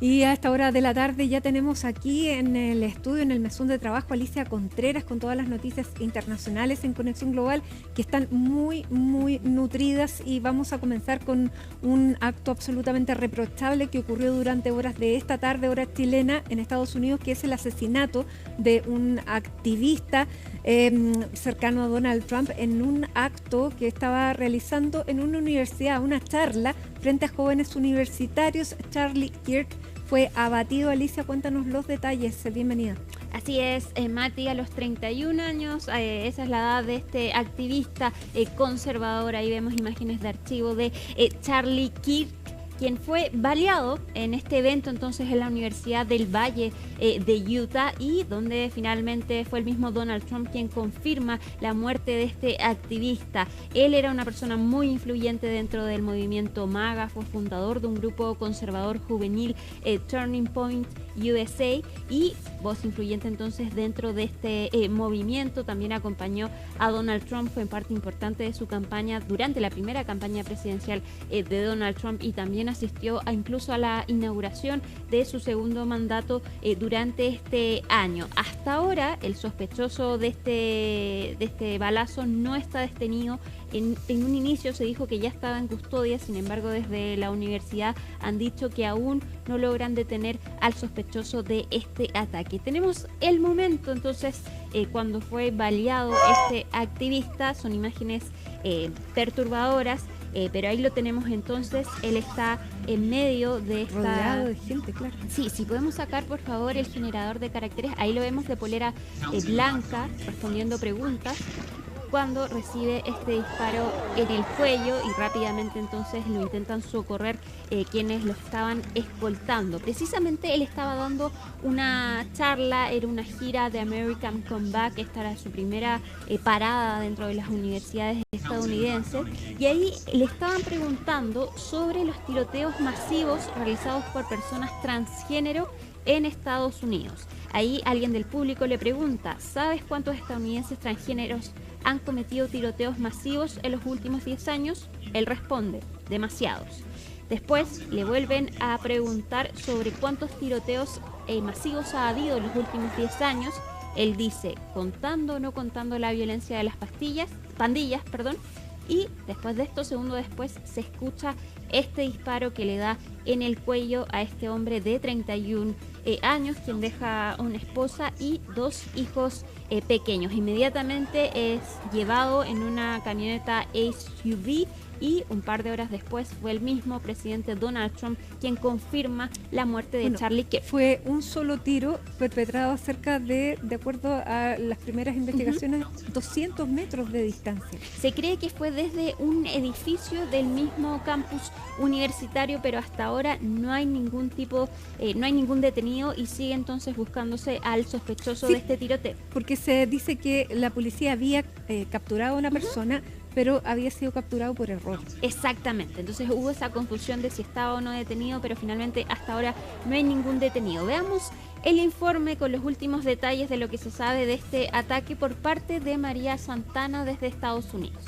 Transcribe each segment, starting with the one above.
Y a esta hora de la tarde ya tenemos aquí en el estudio, en el mesón de trabajo, Alicia Contreras con todas las noticias internacionales en Conexión Global que están muy nutridas, y vamos a comenzar con un acto absolutamente reprochable que ocurrió durante horas de esta tarde, hora chilena, en Estados Unidos, que es el asesinato de un activista cercano a Donald Trump en un acto que estaba realizando en una universidad, una charla frente a jóvenes universitarios. Charlie Kirk fue abatido. Alicia, cuéntanos los detalles. Bienvenida. Así es, Mati, a los 31 años, esa es la edad de este activista conservador. Ahí vemos imágenes de archivo de Charlie Kirk, quien fue baleado en este evento entonces en la Universidad del Valle de Utah, y donde finalmente fue el mismo Donald Trump quien confirma la muerte de este activista. Él era una persona muy influyente dentro del movimiento MAGA, fue fundador de un grupo conservador juvenil, Turning Point USA, y voz influyente entonces dentro de este movimiento. También acompañó a Donald Trump, fue parte importante de su campaña durante la primera campaña presidencial de Donald Trump, y también asistió incluso a la inauguración de su segundo mandato durante este año. Hasta ahora el sospechoso de este balazo no está detenido. En un inicio se dijo que ya estaba en custodia, sin embargo desde la universidad han dicho que aún no logran detener al sospechoso de este ataque. Tenemos el momento entonces cuando fue baleado este activista. Son imágenes perturbadoras, pero ahí lo tenemos entonces. Él está en medio de esta... Rodeado de gente, claro. Sí, si podemos sacar por favor el generador de caracteres. Ahí lo vemos de polera blanca respondiendo preguntas, cuando recibe este disparo en el cuello, y rápidamente entonces lo intentan socorrer quienes lo estaban escoltando. Precisamente él estaba dando una charla, era una gira de American Comeback, esta era su primera parada dentro de las universidades estadounidenses, y ahí le estaban preguntando sobre los tiroteos masivos realizados por personas transgénero en Estados Unidos. Ahí alguien del público le pregunta: ¿sabes cuántos estadounidenses transgéneros han cometido tiroteos masivos en los últimos 10 años? Él responde: demasiados. Después le vuelven a preguntar sobre cuántos tiroteos masivos ha habido en los últimos 10 años. Él dice: contando o no contando la violencia de las pandillas, y después de esto, segundo después, se escucha este disparo que le da en el cuello a este hombre de 31 años, quien deja una esposa y 2 hijos pequeños. Inmediatamente es llevado en una camioneta SUV, y un par de horas después fue el mismo presidente Donald Trump quien confirma la muerte de Charlie Kirk. Fue un solo tiro perpetrado cerca de acuerdo a las primeras investigaciones, 200 metros de distancia. Se cree que fue desde un edificio del mismo campus universitario, pero hasta ahora no hay ningún detenido, y sigue entonces buscándose al sospechoso de este tiroteo. Porque se dice que la policía había capturado a una persona, pero había sido capturado por error. Exactamente, entonces hubo esa confusión de si estaba o no detenido, pero finalmente hasta ahora no hay ningún detenido. Veamos el informe con los últimos detalles de lo que se sabe de este ataque por parte de María Santana desde Estados Unidos.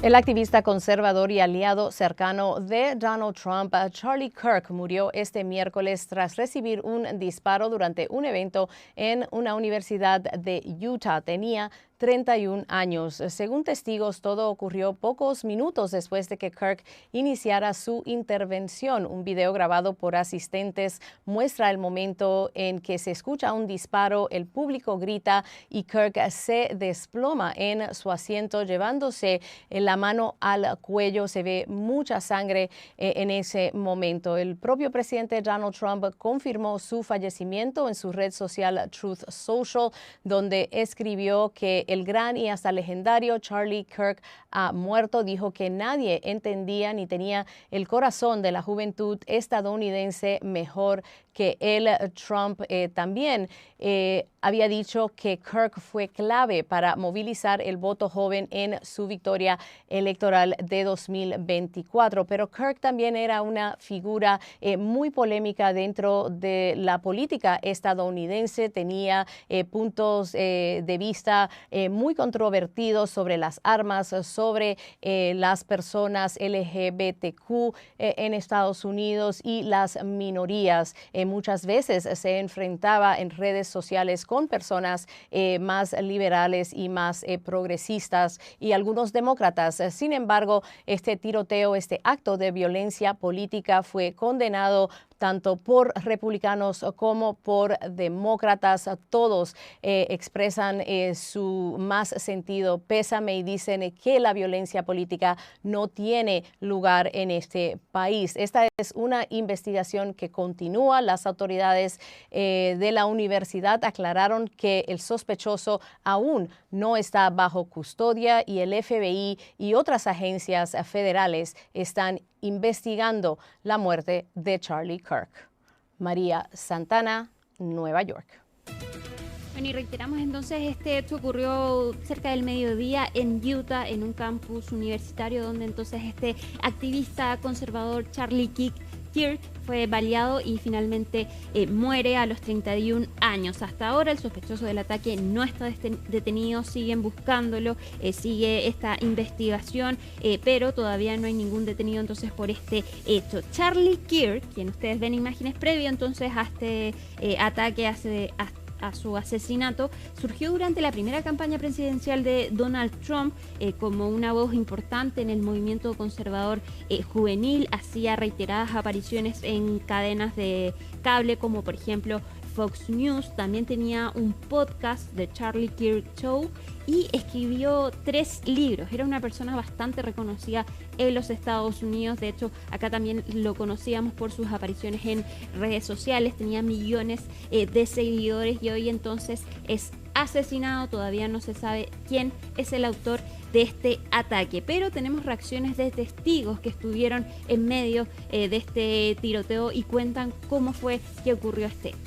El activista conservador y aliado cercano de Donald Trump, Charlie Kirk, murió este miércoles tras recibir un disparo durante un evento en una universidad de Utah. Tenía 31 años. Según testigos, todo ocurrió pocos minutos después de que Kirk iniciara su intervención. Un video grabado por asistentes muestra el momento en que se escucha un disparo, el público grita y Kirk se desploma en su asiento, llevándose la mano al cuello. Se ve mucha sangre en ese momento. El propio presidente Donald Trump confirmó su fallecimiento en su red social Truth Social, donde escribió que el gran y hasta legendario Charlie Kirk ha muerto. Dijo que nadie entendía ni tenía el corazón de la juventud estadounidense mejor que él. Trump también había dicho que Kirk fue clave para movilizar el voto joven en su victoria electoral de 2024. Pero Kirk también era una figura muy polémica dentro de la política estadounidense. Tenía puntos de vista muy controvertidos sobre las armas, sobre las personas LGBTQ en Estados Unidos y las minorías. Muchas veces se enfrentaba en redes sociales con personas más liberales y más progresistas y algunos demócratas. Sin embargo, este tiroteo, este acto de violencia política fue condenado tanto por republicanos como por demócratas. Todos expresan su más sentido pésame y dicen que la violencia política no tiene lugar en este país. Esta es una investigación que continúa. Las autoridades de la universidad aclararon que el sospechoso aún no está bajo custodia y el FBI y otras agencias federales están investigando la muerte de Charlie Kirk. María Santana, Nueva York. Bueno, y reiteramos entonces, este hecho ocurrió cerca del mediodía en Utah, en un campus universitario donde entonces este activista conservador Charlie Kirk fue baleado y finalmente muere a los 31 años. Hasta ahora el sospechoso del ataque no está detenido, siguen buscándolo, sigue esta investigación, pero todavía no hay ningún detenido entonces por este hecho. Charlie Kirk, quien ustedes ven imágenes previas entonces a este ataque a su asesinato, surgió durante la primera campaña presidencial de Donald Trump como una voz importante en el movimiento conservador juvenil. Hacía reiteradas apariciones en cadenas de cable como por ejemplo Fox News. También tenía un podcast, The Charlie Kirk Show, y escribió 3 libros. Era una persona bastante reconocida en los Estados Unidos. De hecho, acá también lo conocíamos por sus apariciones en redes sociales. Tenía millones de seguidores y hoy entonces es asesinado. Todavía no se sabe quién es el autor de este ataque, pero tenemos reacciones de testigos que estuvieron en medio de este tiroteo y cuentan cómo fue que ocurrió este hecho.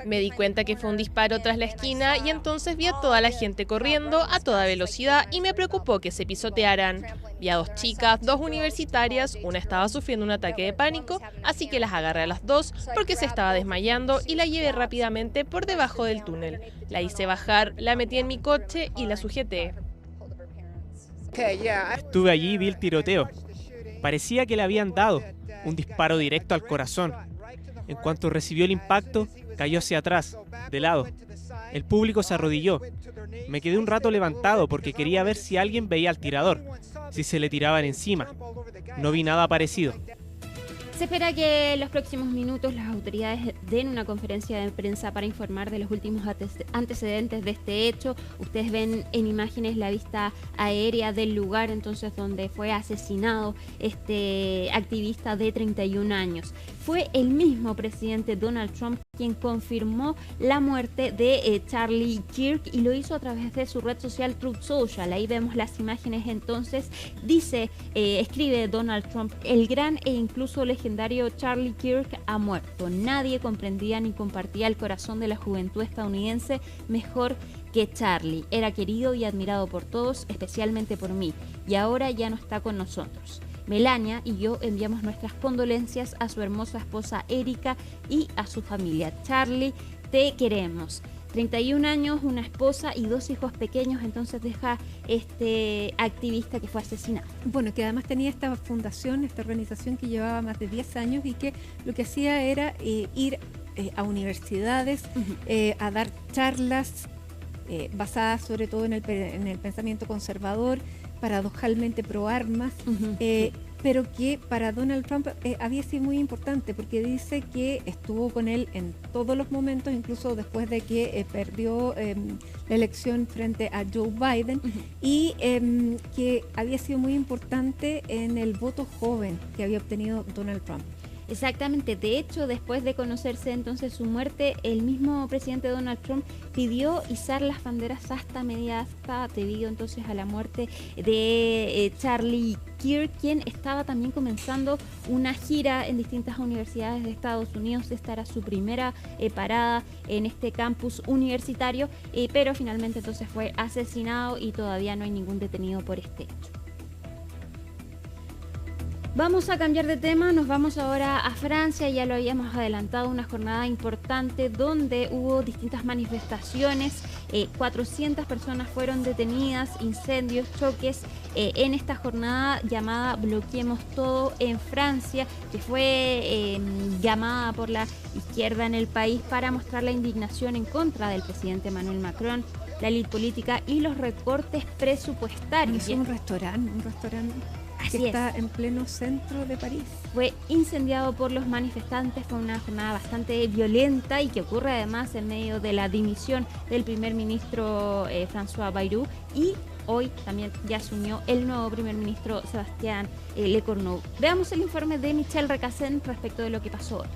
Me di cuenta que fue un disparo tras la esquina y entonces vi a toda la gente corriendo a toda velocidad y me preocupó que se pisotearan. Vi a 2 chicas, 2 universitarias, una estaba sufriendo un ataque de pánico, así que las agarré a las 2 porque se estaba desmayando y la llevé rápidamente por debajo del túnel. La hice bajar, la metí en mi coche y la sujeté. Estuve allí y vi el tiroteo. Parecía que le habían dado un disparo directo al corazón. En cuanto recibió el impacto, cayó hacia atrás, de lado. El público se arrodilló. Me quedé un rato levantado porque quería ver si alguien veía al tirador, si se le tiraban encima. No vi nada parecido. Se espera que en los próximos minutos las autoridades den una conferencia de prensa para informar de los últimos antecedentes de este hecho. Ustedes ven en imágenes la vista aérea del lugar entonces donde fue asesinado este activista de 31 años. Fue el mismo presidente Donald Trump quien confirmó la muerte de Charlie Kirk y lo hizo a través de su red social Truth Social. Ahí vemos las imágenes entonces. Dice, escribe Donald Trump: el gran e incluso legendario Charlie Kirk ha muerto. Nadie comprendía ni compartía el corazón de la juventud estadounidense mejor que Charlie. Era querido y admirado por todos, especialmente por mí, y ahora ya no está con nosotros. Melania y yo enviamos nuestras condolencias a su hermosa esposa Erika y a su familia. Charlie, te queremos. 31 años, una esposa y 2 hijos pequeños, entonces deja este activista que fue asesinado. Bueno, que además tenía esta fundación, esta organización que llevaba más de 10 años y que lo que hacía era ir a universidades, a dar charlas basadas sobre todo en el pensamiento conservador, paradojalmente pro armas, pero que para Donald Trump había sido muy importante porque dice que estuvo con él en todos los momentos, incluso después de que perdió la elección frente a Joe Biden, y que había sido muy importante en el voto joven que había obtenido Donald Trump. Exactamente, de hecho, después de conocerse entonces su muerte, el mismo presidente Donald Trump pidió izar las banderas hasta media asta debido entonces a la muerte de Charlie Kirk, quien estaba también comenzando una gira en distintas universidades de Estados Unidos. Esta era su primera parada en este campus universitario, pero finalmente entonces fue asesinado y todavía no hay ningún detenido por este hecho. Vamos a cambiar de tema, nos vamos ahora a Francia, ya lo habíamos adelantado, una jornada importante donde hubo distintas manifestaciones, 400 personas fueron detenidas, incendios, choques, en esta jornada llamada Bloqueemos Todo en Francia, que fue llamada por la izquierda en el país para mostrar la indignación en contra del presidente Emmanuel Macron, la élite política y los recortes presupuestarios. Es un restaurante que está en pleno centro de París. Fue incendiado por los manifestantes, fue una jornada bastante violenta y que ocurre además en medio de la dimisión del primer ministro François Bayrou, y hoy también ya asumió el nuevo primer ministro Sébastien Lecornu. Veamos el informe de Michelle Recassin respecto de lo que pasó hoy.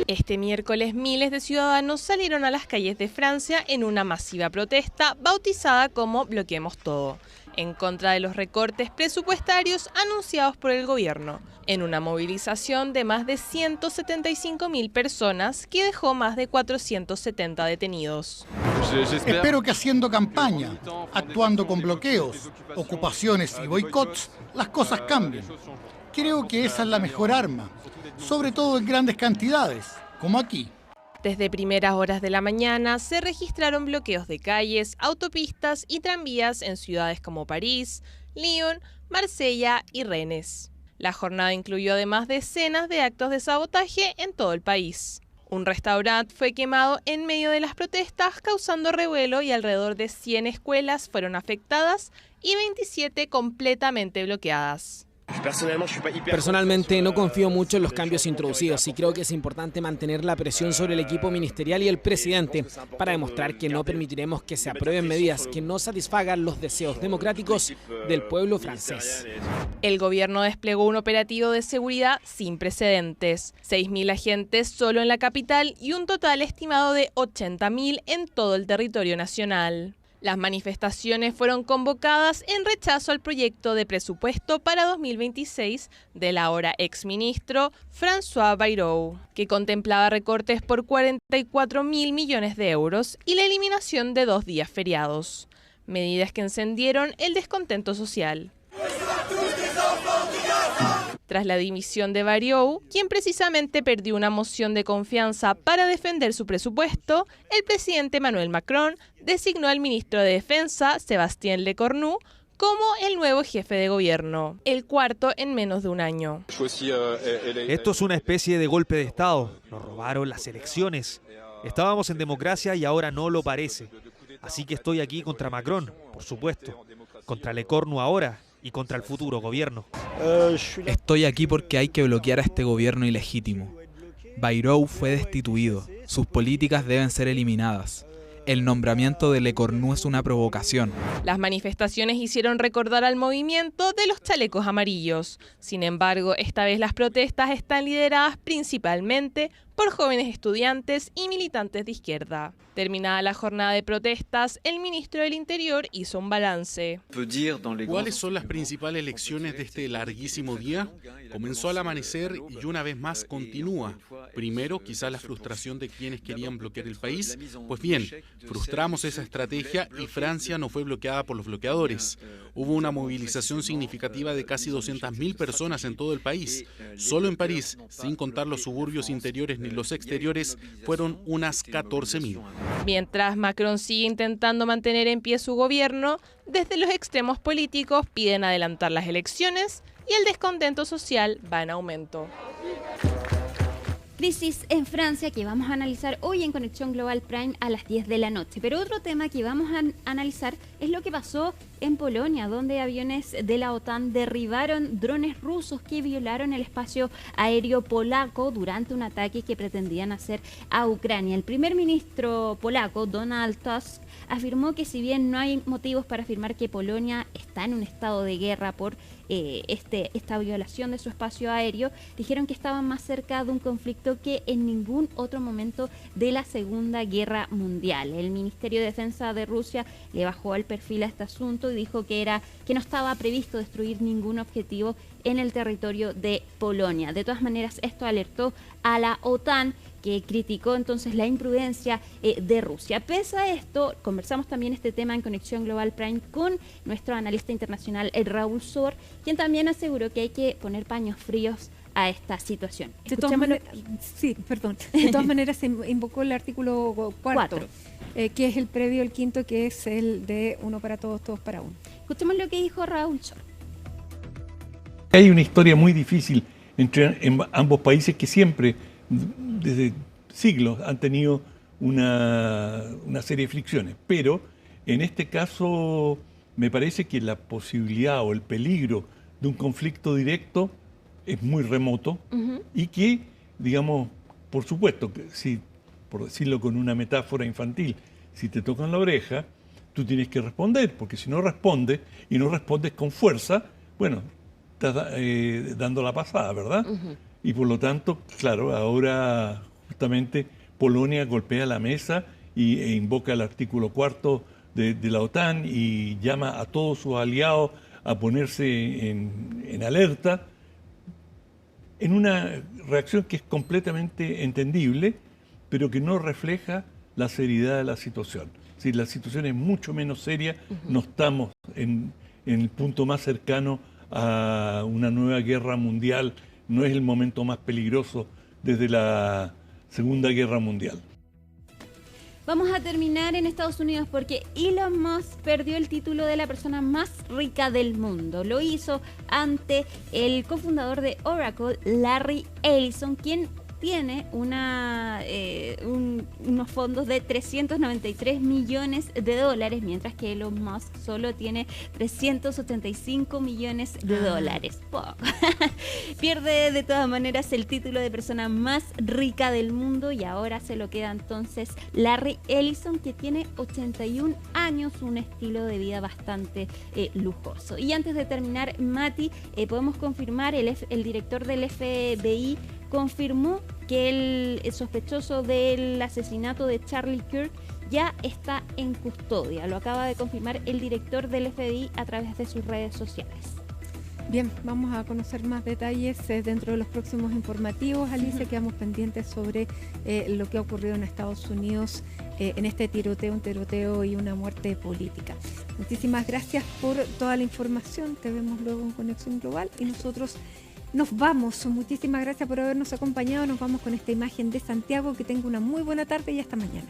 Este miércoles miles de ciudadanos salieron a las calles de Francia en una masiva protesta bautizada como Bloqueemos Todo, en contra de los recortes presupuestarios anunciados por el gobierno, en una movilización de más de 175.000 personas que dejó más de 470 detenidos. Espero que haciendo campaña, actuando con bloqueos, ocupaciones y boicots, las cosas cambien. Creo que esa es la mejor arma, sobre todo en grandes cantidades, como aquí. Desde primeras horas de la mañana se registraron bloqueos de calles, autopistas y tranvías en ciudades como París, Lyon, Marsella y Rennes. La jornada incluyó además decenas de actos de sabotaje en todo el país. Un restaurante fue quemado en medio de las protestas, causando revuelo, y alrededor de 100 escuelas fueron afectadas y 27 completamente bloqueadas. Personalmente no confío mucho en los cambios introducidos y creo que es importante mantener la presión sobre el equipo ministerial y el presidente para demostrar que no permitiremos que se aprueben medidas que no satisfagan los deseos democráticos del pueblo francés. El gobierno desplegó un operativo de seguridad sin precedentes. 6.000 agentes solo en la capital y un total estimado de 80.000 en todo el territorio nacional. Las manifestaciones fueron convocadas en rechazo al proyecto de presupuesto para 2026 del ahora exministro François Bayrou, que contemplaba recortes por 44.000 millones de euros y la eliminación de 2 días feriados, medidas que encendieron el descontento social. Tras la dimisión de Bayrou, quien precisamente perdió una moción de confianza para defender su presupuesto, el presidente Emmanuel Macron designó al ministro de Defensa, Sébastien Lecornu, como el nuevo jefe de gobierno, el cuarto en menos de un año. Esto es una especie de golpe de Estado. Nos robaron las elecciones. Estábamos en democracia y ahora no lo parece. Así que estoy aquí contra Macron, por supuesto, contra Lecornu ahora y contra el futuro gobierno. Estoy aquí porque hay que bloquear a este gobierno ilegítimo. Bayrou fue destituido. Sus políticas deben ser eliminadas. El nombramiento de Lecornu es una provocación. Las manifestaciones hicieron recordar al movimiento de los chalecos amarillos. Sin embargo, esta vez las protestas están lideradas principalmente por jóvenes estudiantes y militantes de izquierda. Terminada la jornada de protestas, el ministro del Interior hizo un balance. ¿Cuáles son las principales lecciones de este larguísimo día? Comenzó al amanecer y una vez más continúa. Primero, quizá la frustración de quienes querían bloquear el país. Pues bien, frustramos esa estrategia y Francia no fue bloqueada por los bloqueadores. Hubo una movilización significativa de casi 200.000 personas en todo el país. Solo en París, sin contar los suburbios interiores ni los exteriores, fueron unas 14.000. Mientras Macron sigue intentando mantener en pie su gobierno, desde los extremos políticos piden adelantar las elecciones y el descontento social va en aumento. Crisis en Francia que vamos a analizar hoy en Conexión Global Prime a las 10 de la noche. Pero otro tema que vamos a analizar es lo que pasó en Polonia, donde aviones de la OTAN derribaron drones rusos que violaron el espacio aéreo polaco durante un ataque que pretendían hacer a Ucrania. El primer ministro polaco, Donald Tusk, afirmó que si bien no hay motivos para afirmar que Polonia está en un estado de guerra por esta violación de su espacio aéreo, dijeron que estaban más cerca de un conflicto que en ningún otro momento de la Segunda Guerra Mundial. El Ministerio de Defensa de Rusia le bajó el perfil a este asunto y dijo que no estaba previsto destruir ningún objetivo en el territorio de Polonia. De todas maneras, esto alertó a la OTAN, que criticó entonces la imprudencia de Rusia. Pese a esto, conversamos también este tema en Conexión Global Prime con nuestro analista internacional Raúl Sor, quien también aseguró que hay que poner paños fríos a esta situación. De todas maneras, se invocó el artículo 4. Que es el previo al quinto, que es el de uno para todos, todos para uno. Escuchemos lo que dijo Raúl Sor. Hay una historia muy difícil entre ambos países que siempre, desde siglos, han tenido una serie de fricciones. Pero en este caso me parece que la posibilidad o el peligro de un conflicto directo es muy remoto y que, digamos, por supuesto, que si, por decirlo con una metáfora infantil, si te tocan la oreja, tú tienes que responder, porque si no respondes y no respondes con fuerza, bueno, estás dando la pasada, ¿verdad? Y por lo tanto, claro, ahora justamente Polonia golpea la mesa e invoca el artículo 4 de la OTAN y llama a todos sus aliados a ponerse en alerta, en una reacción que es completamente entendible, pero que no refleja la seriedad de la situación. Si la situación es mucho menos seria, no estamos en el punto más cercano a una nueva guerra mundial, no es el momento más peligroso desde la Segunda Guerra Mundial. Vamos a terminar en Estados Unidos porque Elon Musk perdió el título de la persona más rica del mundo. Lo hizo ante el cofundador de Oracle, Larry Ellison, quien tiene unos fondos de 393 millones de dólares, mientras que Elon Musk solo tiene 385 millones de dólares. Poco. Pierde de todas maneras el título de persona más rica del mundo y ahora se lo queda entonces Larry Ellison, que tiene 81 años, un estilo de vida bastante lujoso. Y antes de terminar, Mati, podemos confirmar, el director del FBI confirmó que el sospechoso del asesinato de Charlie Kirk ya está en custodia. Lo acaba de confirmar el director del FBI a través de sus redes sociales. Bien, vamos a conocer más detalles dentro de los próximos informativos. Alicia, quedamos pendientes sobre lo que ha ocurrido en Estados Unidos en este un tiroteo y una muerte política. Muchísimas gracias por toda la información. Te vemos luego en Conexión Global y nosotros nos vamos. Muchísimas gracias por habernos acompañado. Nos vamos con esta imagen de Santiago. Que tenga una muy buena tarde y hasta mañana.